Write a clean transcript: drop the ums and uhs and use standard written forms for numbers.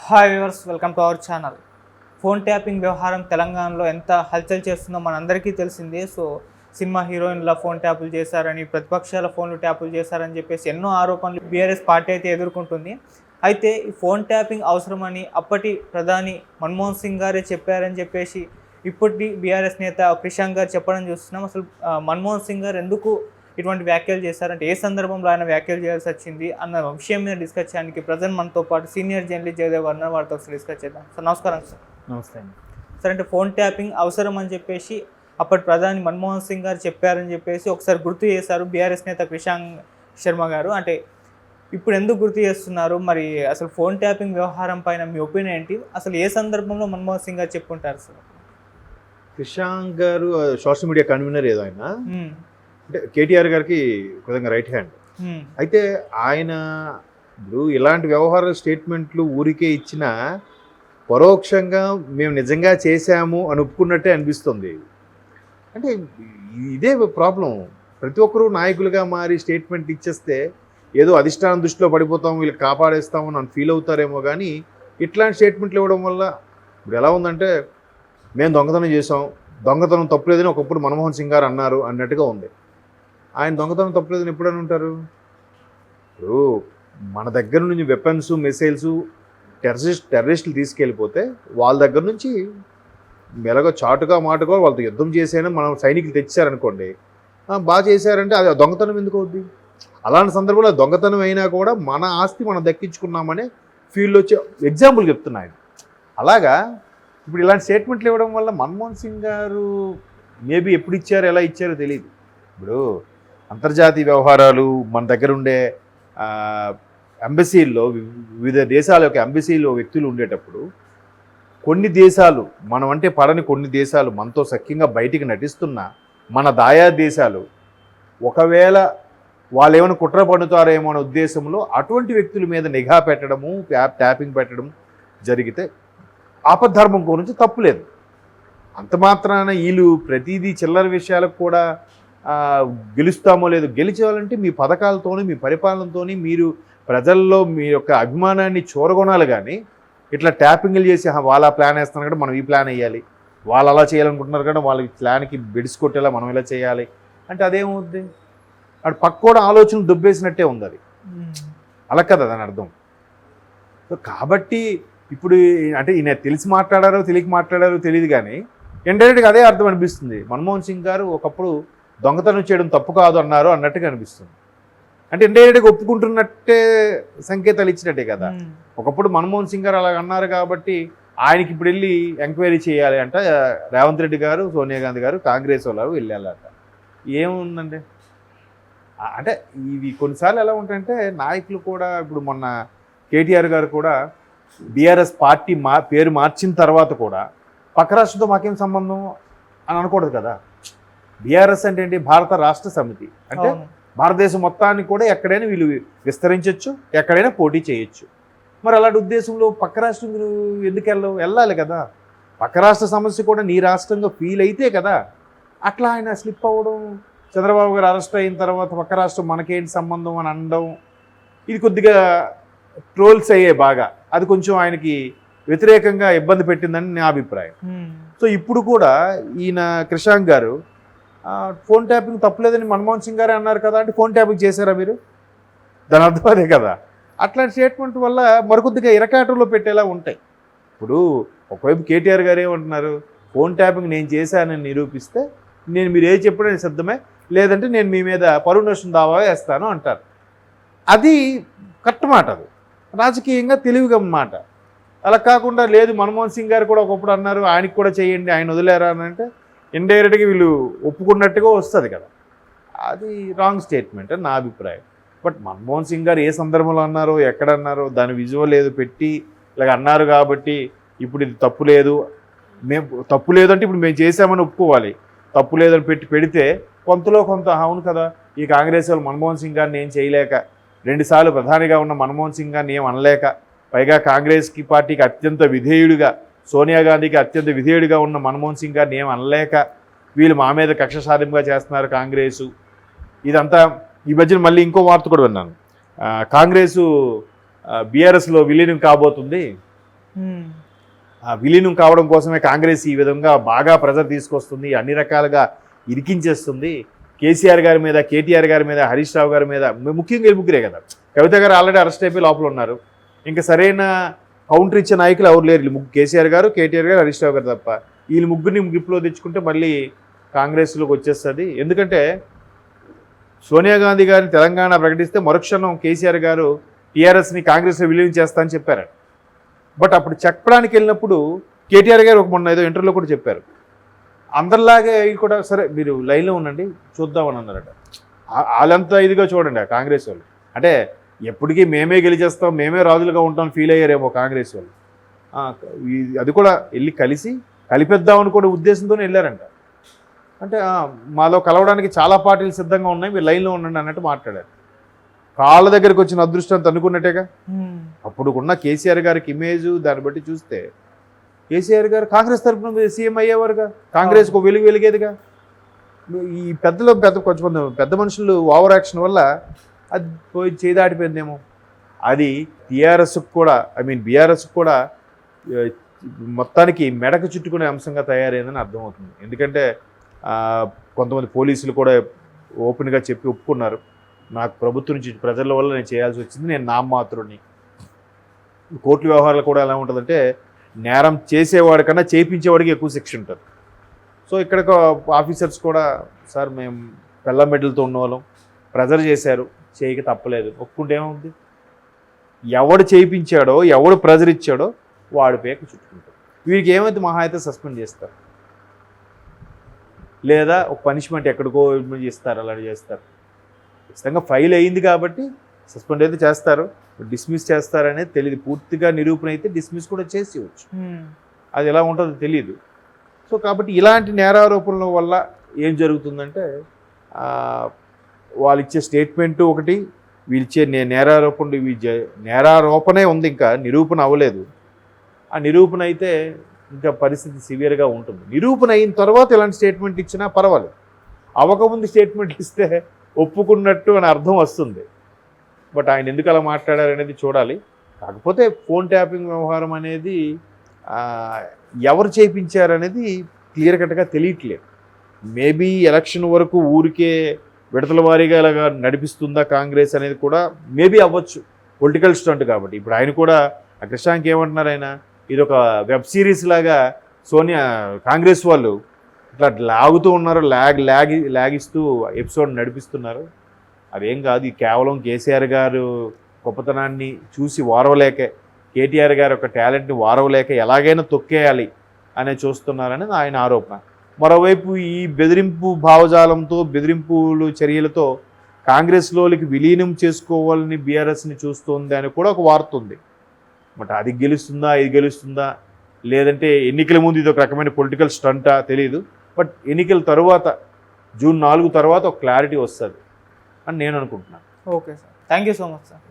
Hi viewers, welcome to our channel. Phone tapping వ్యవహారం తెలంగాణలో ఎంత హల్చల్ చేస్తుందో మనందరికీ తెలిసిందే. సినిమా హీరోయిన్ల ఫోన్ ట్యాపులు చేశారని, ప్రతిపక్షాల ఫోన్లు ట్యాపులు చేశారని చెప్పేసి ఎన్నో ఆరోపణలు బీఆర్ఎస్ పార్టీ అయితే ఎదుర్కొంటుంది. అయితే ఈ ఫోన్ ట్యాపింగ్ అవసరమని అప్పటి ప్రధాని మన్మోహన్ సింగ్ గారే చెప్పారని చెప్పేసి ఇప్పటి బీఆర్ఎస్ నేత క్రిషాంక్ గారు చెప్పడం చూస్తున్నాం. అసలు మన్మోహన్ సింగ్ గారు ఎందుకు ఇటువంటి వ్యాఖ్యలు చేశారంటే, ఏ సందర్భంలో ఆయన వ్యాఖ్యలు చేయాల్సి వచ్చింది అన్న విషయం మీద డిస్కస్ చేయడానికి ప్రజెంట్ మనతో పాటు సీనియర్ జర్నలిస్ట్ జయదేవ్ వర్ణ వారితో ఒకసారి డిస్కస్ చేద్దాం. సార్ నమస్కారం. సార్ నమస్తే అండి. సార్, అంటే ఫోన్ ట్యాపింగ్ అవసరం అని చెప్పేసి అప్పటి ప్రధాని మన్మోహన్ సింగ్ గారు చెప్పారని చెప్పేసి ఒకసారి గుర్తు చేశారు బీఆర్ఎస్ నేత క్రిషాంక్ శర్మ గారు. అంటే ఇప్పుడు ఎందుకు గుర్తు చేస్తున్నారు? మరి అసలు ఫోన్ ట్యాపింగ్ వ్యవహారం పైన మీ ఒపీనియన్ ఏంటి? అసలు ఏ సందర్భంలో మన్మోహన్ సింగ్ గారు చెప్పుకుంటారు సార్? క్రిషాంక్ గారు సోషల్ మీడియా కన్వీనర్ ఏదో ఆయన, అంటే కేటీఆర్ గారికి విధంగా రైట్ హ్యాండ్. అయితే ఆయన ఇప్పుడు ఇలాంటి వ్యవహార స్టేట్మెంట్లు ఊరికే ఇచ్చినా పరోక్షంగా మేము నిజంగా చేశాము అని ఒప్పుకున్నట్టే అనిపిస్తుంది. అంటే ఇదే ప్రాబ్లం. ప్రతి ఒక్కరూ నాయకులుగా మారి స్టేట్మెంట్ ఇచ్చేస్తే ఏదో అధిష్టానం దృష్టిలో పడిపోతాము, వీళ్ళకి కాపాడేస్తామని అని ఫీల్ అవుతారేమో. కానీ ఇట్లాంటి స్టేట్మెంట్లు ఇవ్వడం వల్ల ఇప్పుడు ఎలా ఉందంటే, మేము దొంగతనం చేసాం, దొంగతనం తప్పులేదని ఒకప్పుడు మన్మోహన్ సింగ్ గారు అన్నారు అన్నట్టుగా ఉంది. ఆయన దొంగతనం తప్పులేదని ఎప్పుడని ఉంటారు? ఇప్పుడు మన దగ్గర నుంచి వెపన్స్, మిసైల్స్ టెర్రరిస్టులు తీసుకెళ్ళిపోతే వాళ్ళ దగ్గర నుంచి మెలగ చాటుగా మాటుగా వాళ్ళతో యుద్ధం చేసేనా మనం సైనికులు తెచ్చారనుకోండి, బాగా చేశారంటే అది దొంగతనం ఎందుకు అవుద్ది? అలాంటి సందర్భంలో దొంగతనం అయినా కూడా మన ఆస్తి మనం దక్కించుకున్నామనే ఫీల్డ్ వచ్చే ఎగ్జాంపుల్ చెప్తున్నాయి. అలాగా ఇప్పుడు ఇలాంటి స్టేట్మెంట్లు ఇవ్వడం వల్ల మన్మోహన్ సింగ్ గారు మేబీ ఎప్పుడు ఇచ్చారో ఎలా ఇచ్చారో తెలియదు. ఇప్పుడు అంతర్జాతీయ వ్యవహారాలు మన దగ్గర ఉండే ఎంబసీల్లో, వివిధ దేశాల యొక్క ఎంబసీలో వ్యక్తులు ఉండేటప్పుడు కొన్ని దేశాలు, మనం అంటే పడని కొన్ని దేశాలు మనతో సఖ్యంగా బయటికి నటిస్తున్నా మన దాయా దేశాలు ఒకవేళ వాళ్ళు ఏమైనా కుట్ర పడుతారేమో అనే ఉద్దేశంలో అటువంటి వ్యక్తుల మీద నిఘా పెట్టడము, ట్యాపింగ్ పెట్టడం జరిగితే ఆపద్ధర్మం గురించి తప్పులేదు. అంత మాత్రాన వీళ్ళు ప్రతిదీ చిల్లర విషయాలకు కూడా గెలుస్తామో లేదో, గెలిచేవాలంటే మీ పథకాలతోని, మీ పరిపాలనతోని మీరు ప్రజల్లో మీ యొక్క అభిమానాన్ని చూరగొనాలి. కానీ ఇట్లా ట్యాపింగ్లు చేసి వాళ్ళ ప్లాన్ వేస్తున్నారు కదా మనం ఈ ప్లాన్ వేయాలి, వాళ్ళు అలా చేయాలనుకుంటున్నారు కదా వాళ్ళకి ప్లాన్కి బెడిసి కొట్టేలా మనం ఇలా చేయాలి అంటే అదేమవుద్ది? అటు పక్క కూడా ఆలోచనలు దుబ్బేసినట్టే ఉంది. అది అలా కదా దాని అర్థం. సో కాబట్టి ఇప్పుడు అంటే ఈయన తెలిసి మాట్లాడారో తెలియక మాట్లాడారో తెలియదు, కానీ ఇండైరెక్ట్గా అదే అర్థం అనిపిస్తుంది. మన్మోహన్ సింగ్ గారు ఒకప్పుడు దొంగతనం చేయడం తప్పు కాదు అన్నారు అన్నట్టుగా అనిపిస్తుంది. అంటే ఇండైరెక్ట్గా ఒప్పుకుంటున్నట్టే సంకేతాలు ఇచ్చినట్టే కదా. ఒకప్పుడు మన్మోహన్ సింగ్ గారు అలా అన్నారు కాబట్టి ఆయనకి ఇప్పుడు వెళ్ళి ఎంక్వైరీ చేయాలి అంట రేవంత్ రెడ్డి గారు, సోనియా గాంధీ గారు, కాంగ్రెస్ వాళ్ళు వెళ్ళాలట. ఏముందండి అంటే ఇవి కొన్నిసార్లు ఎలా ఉంటాయంటే నాయకులు కూడా, ఇప్పుడు మొన్న కేటీఆర్ గారు కూడా బీఆర్ఎస్ పార్టీ పేరు మార్చిన తర్వాత కూడా పక్క రాష్ట్రంతో మాకేం సంబంధం అని అనకూడదు కదా. బీఆర్ఎస్ అంటే ఏంటి? భారత రాష్ట్ర సమితి అంటే భారతదేశం మొత్తాన్ని కూడా ఎక్కడైనా వీళ్ళు విస్తరించవచ్చు, ఎక్కడైనా పోటీ చేయొచ్చు. మరి అలాంటి ఉద్దేశంలో పక్క రాష్ట్రం మీరు ఎందుకు వెళ్ళాలి కదా. పక్క రాష్ట్ర సమస్య కూడా నీ రాష్ట్రంగా ఫీల్ అయితే కదా. అట్లా ఆయన స్లిప్ అవ్వడం, చంద్రబాబు గారు అరెస్ట్ అయిన తర్వాత పక్క రాష్ట్రం మనకేంటి సంబంధం అని అనడం, ఇది కొద్దిగా ట్రోల్స్ అయ్యే బాగా. అది కొంచెం ఆయనకి వ్యతిరేకంగా ఇబ్బంది పెట్టిందని నా అభిప్రాయం. సో ఇప్పుడు కూడా ఈయన క్రిషాంక్ గారు ఫోన్ ట్యాపింగ్ తప్పలేదని మన్మోహన్ సింగ్ గారే అన్నారు కదా, అంటే ఫోన్ ట్యాపింగ్ చేశారా మీరు? దాని అర్థం అదే కదా. అట్లాంటి స్టేట్మెంట్ వల్ల మరికొద్దిగా ఇరకాటంలో పెట్టేలా ఉంటాయి. ఇప్పుడు ఒకవైపు కేటీఆర్ గారు ఏమంటున్నారు, ఫోన్ ట్యాపింగ్ నేను చేశానని నిరూపిస్తే నేను మీరు ఏ చెప్పడం సిద్ధమే, లేదంటే నేను మీ మీద పరువు నష్టం దావా వేస్తాను అంటారు. అది కరెక్ట్ మాట, అది రాజకీయంగా తెలివిగా మాట. అలా కాకుండా లేదు మన్మోహన్ సింగ్ గారు కూడా ఒకప్పుడు అన్నారు ఆయనకి కూడా చేయండి, ఆయన వదిలేరా అని అంటే ఇండైరెక్ట్గా వీళ్ళు ఒప్పుకున్నట్టుగా వస్తుంది కదా. అది రాంగ్ స్టేట్మెంట్ అని నా అభిప్రాయం. బట్ మన్మోహన్ సింగ్ గారు ఏ సందర్భంలో అన్నారో, ఎక్కడ అన్నారో దాని విజువల్ ఏదో పెట్టి ఇలాగ అన్నారు కాబట్టి ఇప్పుడు ఇది తప్పు లేదు, మేము తప్పు లేదంటే ఇప్పుడు మేము చేసామని ఒప్పుకోవాలి. తప్పు లేదని పెడితే కొంతలో కొంత అవును కదా, ఈ కాంగ్రెస్ వాళ్ళు మన్మోహన్ సింగ్ గారిని ఏం చేయలేక, 2 సార్లు ప్రధానిగా ఉన్న మన్మోహన్ సింగ్ గారిని ఏం అనలేక, పైగా కాంగ్రెస్కి పార్టీకి అత్యంత విధేయుడిగా, సోనియా గాంధీకి అత్యంత విధేయుడిగా ఉన్న మన్మోహన్ సింగ్ గారిని ఏం అనలేక వీళ్ళు మా మీద కక్ష సాధింపుగా చేస్తున్నారు కాంగ్రెసు. ఇదంతా ఈ మధ్యన మళ్ళీ ఇంకో వార్త కూడా విన్నాను, కాంగ్రెసు బీఆర్ఎస్లో విలీనం కాబోతుంది, విలీనం కావడం కోసమే కాంగ్రెస్ ఈ విధంగా బాగా ప్రెజర్ తీసుకొస్తుంది, అన్ని రకాలుగా ఇరికించేస్తుంది. కేసీఆర్ గారి మీద, కేటీఆర్ గారి మీద, హరీష్ రావు గారి మీద, ముఖ్యంగా ఈ ముగ్గురే కదా. కవిత గారు ఆల్రెడీ అరెస్ట్ అయిపోయి లోపల ఉన్నారు. ఇంకా సరైన కౌంటర్ ఇచ్చే నాయకులు ఎవరు లేరు. కేసీఆర్ గారు, కేటీఆర్ గారు, హరీష్ రావు గారు తప్ప. వీళ్ళు ముగ్గురిని గ్రిప్లో తెచ్చుకుంటే మళ్ళీ కాంగ్రెస్లోకి వచ్చేస్తుంది. ఎందుకంటే సోనియా గాంధీ గారిని తెలంగాణ ప్రకటిస్తే మరుక్షణం కేసీఆర్ గారు టీఆర్ఎస్ని కాంగ్రెస్లో విలీనం చేస్తా అని చెప్పారు. బట్ అప్పుడు చెప్పడానికి వెళ్ళినప్పుడు కేటీఆర్ గారు మొన్న ఏదో ఇంటర్వ్యూలో కూడా చెప్పారు, అందరిలాగే కూడా సరే మీరు లైన్లో ఉండండి చూద్దామని అన్నారట. వాళ్ళంతా ఇదిగా చూడండి ఆ కాంగ్రెస్ వాళ్ళు. అంటే ఎప్పటికీ మేమే గెలిచేస్తాం, మేమే రాజులుగా ఉంటాం ఫీల్ అయ్యారేమో కాంగ్రెస్ వాళ్ళు. అది కూడా వెళ్ళి కలిపేద్దామని కూడా ఉద్దేశంతోనే వెళ్ళారంట. అంటే మాలో కలవడానికి చాలా పార్టీలు సిద్ధంగా ఉన్నాయి, మీరు లైన్లో ఉండండి అన్నట్టు మాట్లాడారు. కాళ్ళ దగ్గరికి వచ్చిన అదృష్టం అనుకున్నట్టేగా. అప్పుడు ఉన్న కేసీఆర్ గారికి ఇమేజ్ దాన్ని బట్టి చూస్తే కేసీఆర్ గారు కాంగ్రెస్ తరఫున సీఎం అయ్యేవారుగా, కాంగ్రెస్కు వెలిగేదిగా. ఈ కొంచెం పెద్ద మనుషులు ఓవర్ యాక్షన్ వల్ల అది పోయి చేదాటిపోయిందేమో. అది టీఆర్ఎస్కి కూడా బీఆర్ఎస్కి కూడా మొత్తానికి మెడకు చుట్టుకునే అంశంగా తయారైందని అర్థమవుతుంది. ఎందుకంటే కొంతమంది పోలీసులు కూడా ఓపెన్గా చెప్పి ఒప్పుకున్నారు, నాకు ప్రభుత్వం నుంచి ప్రజల వల్ల నేను చేయాల్సి వచ్చింది, నేను నామమాత్రుడిని. కోర్టు వ్యవహారాలు కూడా ఎలా ఉంటుందంటే నేరం చేసేవాడి కన్నా చేయించేవాడికి ఎక్కువ శిక్ష ఉంటుంది. సో ఇక్కడ ఆఫీసర్స్ కూడా సార్ మేము పెళ్ళ మెడలతో ఉన్నవాళ్ళం, ప్రెజర్ చేశారు, చేయక తప్పలేదు, ఒప్పుకుంటే ఏమవుతుంది? ఎవడు చేయించాడో, ఎవడు ప్రెజర్ ఇచ్చాడో వాడి పేక చుట్టుకుంటారు. వీరికి ఏమైతే మహా అయితే సస్పెండ్ చేస్తారు, లేదా ఒక పనిష్మెంట్ ఎక్కడికో ఇస్తారు, అలా చేస్తారు. ఖచ్చితంగా ఫైల్ అయింది కాబట్టి సస్పెండ్ అయితే చేస్తారు, డిస్మిస్ చేస్తారనేది తెలియదు. పూర్తిగా నిరూపణ అయితే డిస్మిస్ కూడా చేసేవచ్చు, అది ఎలా ఉంటుందో తెలియదు. సో కాబట్టి ఇలాంటి నేరారోపణల వల్ల ఏం జరుగుతుందంటే వాళ్ళు ఇచ్చే స్టేట్మెంటు ఒకటి, వీళ్ళిచ్చే నేరారోపణే ఉంది, ఇంకా నిరూపణ అవ్వలేదు. ఆ నిరూపణ అయితే ఇంకా పరిస్థితి సివియర్గా ఉంటుంది. నిరూపణ అయిన తర్వాత ఇలాంటి స్టేట్మెంట్ ఇచ్చినా పర్వాలేదు, అవ్వకముందు స్టేట్మెంట్ ఇస్తే ఒప్పుకున్నట్టు అని అర్థం వస్తుంది. బట్ ఆయన ఎందుకు అలా మాట్లాడారనేది చూడాలి. కాకపోతే ఫోన్ ట్యాపింగ్ వ్యవహారం అనేది ఎవరు చేయించారనేది క్లియర్ కట్గా తెలియట్లేదు. మేబీ ఎలక్షన్ వరకు ఊరికే విడతల వారీగా ఇలాగా నడిపిస్తుందా కాంగ్రెస్ అనేది కూడా మేబీ అవ్వచ్చు, పొలిటికల్ స్టంట్ కాబట్టి. ఇప్పుడు ఆయన కూడా కృష్ణాంక్ ఏమంటున్నారు, ఆయన ఇది ఒక వెబ్ సిరీస్ లాగా కాంగ్రెస్ వాళ్ళు ఇట్లా లాగుతూ ఉన్నారు, లాగిస్తూ ఎపిసోడ్ నడిపిస్తున్నారు. అదేం కాదు, ఇది కేవలం కేసీఆర్ గారు గొప్పతనాన్ని చూసి వారవలేక, కేటీఆర్ గారు ఒక టాలెంట్ని వారవలేక ఎలాగైనా తొక్కేయాలి అనే చూస్తున్నారని ఆయన ఆరోపణ. మరోవైపు ఈ బెదిరింపు భావజాలంతో, బెదిరింపులు చర్యలతో కాంగ్రెస్లోకి విలీనం చేసుకోవాలని బీఆర్ఎస్ని చూస్తుంది అని కూడా ఒక వార్త ఉంది. బట్ అది గెలుస్తుందా, ఇది గెలుస్తుందా, లేదంటే ఎన్నికల ముందు ఇది ఒక రకమైన పొలిటికల్ స్టంటా తెలియదు. బట్ ఎన్నికల తర్వాత జూన్ 4 తర్వాత ఒక క్లారిటీ వస్తుంది అని నేను అనుకుంటున్నాను. Okay sir, thank you so much sir.